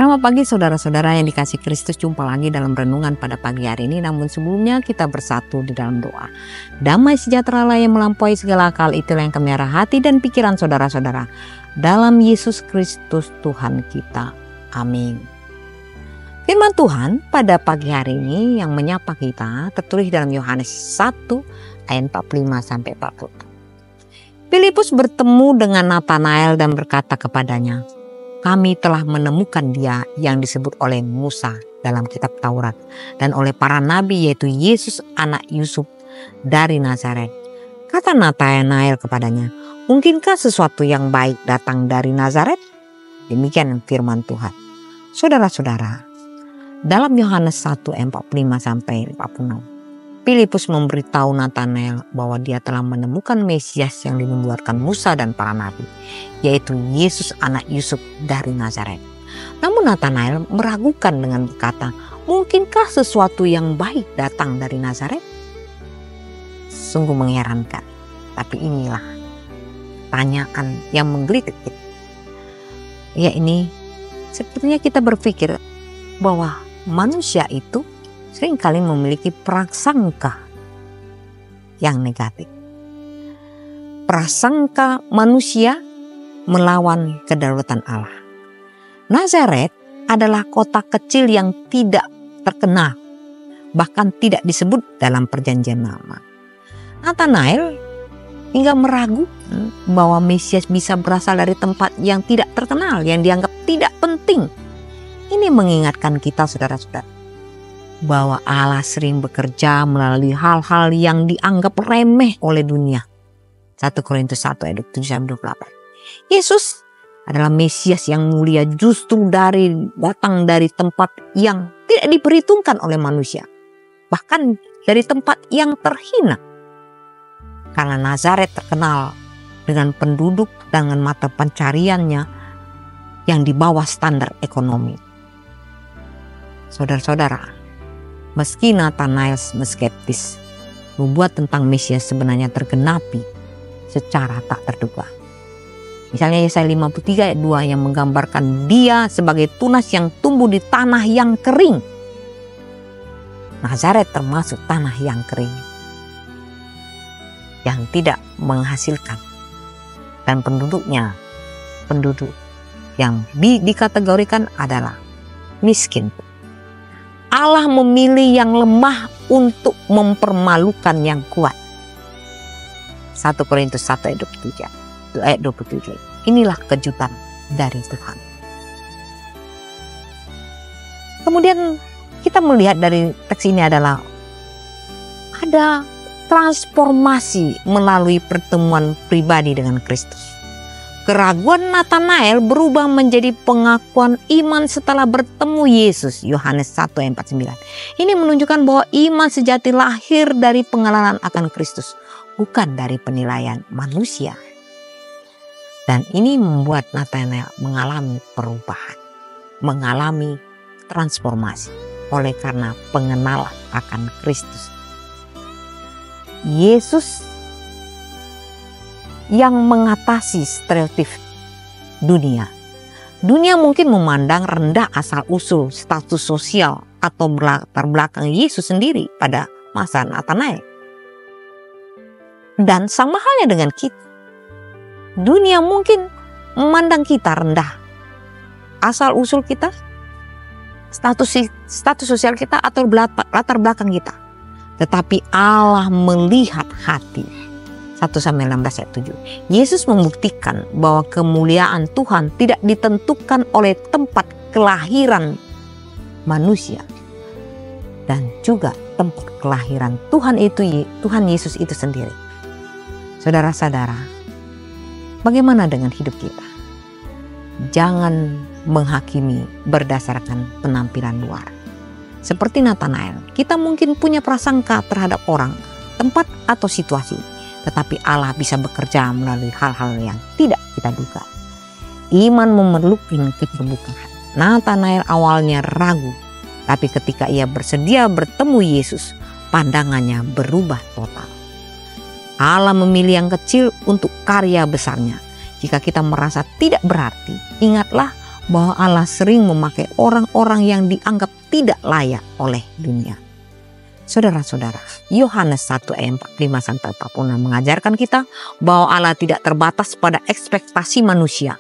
Selamat pagi saudara-saudara yang dikasihi Kristus, jumpa lagi dalam renungan pada pagi hari ini. Namun sebelumnya kita bersatu di dalam doa. Damai sejahtera yang melampaui segala akal, itulah yang kemerah hati dan pikiran saudara-saudara. Dalam Yesus Kristus Tuhan kita. Amin. Firman Tuhan pada pagi hari ini yang menyapa kita tertulis dalam Yohanes 1 ayat 45-40. Filipus bertemu dengan Natanael dan berkata kepadanya, "Kami telah menemukan Dia yang disebut oleh Musa dalam kitab Taurat dan oleh para nabi, yaitu Yesus anak Yusuf dari Nazaret." Kata Natanael kepadanya, "Mungkinkah sesuatu yang baik datang dari Nazaret?" Demikian firman Tuhan. Saudara-saudara, dalam Yohanes 1 ayat 45-46, Filipus memberitahu Natanael bahwa dia telah menemukan Mesias yang dinubuatkan Musa dan para nabi, yaitu Yesus anak Yusuf dari Nazaret. Namun Natanael meragukan dengan berkata, "Mungkinkah sesuatu yang baik datang dari Nazaret?" Sungguh mengherankan, tapi inilah tanyaan yang menggelitik kita. Ya, ini sepertinya kita berpikir bahwa manusia itu seringkali memiliki prasangka yang negatif. Prasangka manusia melawan kedaulatan Allah. Nazaret adalah kota kecil yang tidak terkenal, bahkan tidak disebut dalam perjanjian lama. Natanael hingga meragukan bahwa Mesias bisa berasal dari tempat yang tidak terkenal, yang dianggap tidak penting. Ini mengingatkan kita, saudara-saudara, bahwa Allah sering bekerja melalui hal-hal yang dianggap remeh oleh dunia. 1 Korintus 1 ayat 7-28. Yesus adalah Mesias yang mulia justru datang dari tempat yang tidak diperhitungkan oleh manusia. Bahkan dari tempat yang terhina. Karena Nazaret terkenal dengan penduduk dengan mata pencariannya yang di bawah standar ekonomi. Saudara-saudara, meski Natanael skeptis, nubuat tentang Mesias sebenarnya tergenapi secara tak terduga. Misalnya Yesaya 53 ayat 2 yang menggambarkan Dia sebagai tunas yang tumbuh di tanah yang kering. Nazaret termasuk tanah yang kering, yang tidak menghasilkan, dan penduduknya penduduk yang dikategorikan adalah miskin. Allah memilih yang lemah untuk mempermalukan yang kuat. 1 Korintus 1 ayat 27. Inilah kejutan dari Tuhan. Kemudian kita melihat dari teks ini adalah ada transformasi melalui pertemuan pribadi dengan Kristus. Keraguan Natanael berubah menjadi pengakuan iman setelah bertemu Yesus. Yohanes 1 ayat 49. Ini menunjukkan bahwa iman sejati lahir dari pengenalan akan Kristus, bukan dari penilaian manusia. Dan ini membuat Natanael mengalami perubahan, mengalami transformasi oleh karena pengenalan akan Kristus. Yesus yang mengatasi stereotip dunia. Dunia mungkin memandang rendah asal-usul status sosial atau latar belakang Yesus sendiri pada masa Natanael. Dan sama halnya dengan kita. Dunia mungkin memandang kita rendah. Asal-usul kita, status sosial kita atau latar belakang kita. Tetapi Allah melihat hati. 1 Samuel 16 ayat 7. Yesus membuktikan bahwa kemuliaan Tuhan tidak ditentukan oleh tempat kelahiran manusia dan juga tempat kelahiran Tuhan Yesus itu sendiri. Saudara-saudara, bagaimana dengan hidup kita? Jangan menghakimi berdasarkan penampilan luar. Seperti Natanael, kita mungkin punya prasangka terhadap orang, tempat atau situasi. Tetapi Allah bisa bekerja melalui hal-hal yang tidak kita duga. Iman memerlukan keterbukaan. Natanael awalnya ragu, tapi ketika ia bersedia bertemu Yesus, pandangannya berubah total. Allah memilih yang kecil untuk karya besarnya. Jika kita merasa tidak berarti, ingatlah bahwa Allah sering memakai orang-orang yang dianggap tidak layak oleh dunia. Saudara-saudara, Yohanes 1 ayat 45-46 mengajarkan kita bahwa Allah tidak terbatas pada ekspektasi manusia.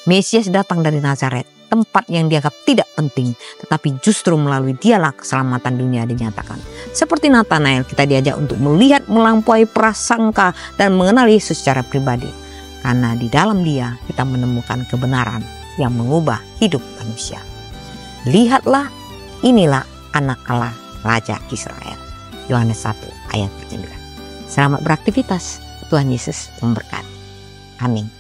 Mesias datang dari Nazaret, tempat yang dianggap tidak penting, tetapi justru melalui dialah keselamatan dunia dinyatakan. Seperti Nathanael, kita diajak untuk melihat melampaui prasangka dan mengenal Yesus secara pribadi. Karena di dalam dia kita menemukan kebenaran yang mengubah hidup manusia. Lihatlah, inilah anak Allah, Raja Israel. Yohanes 1 ayat 9. Selamat beraktivitas. Tuhan Yesus memberkati. Amin.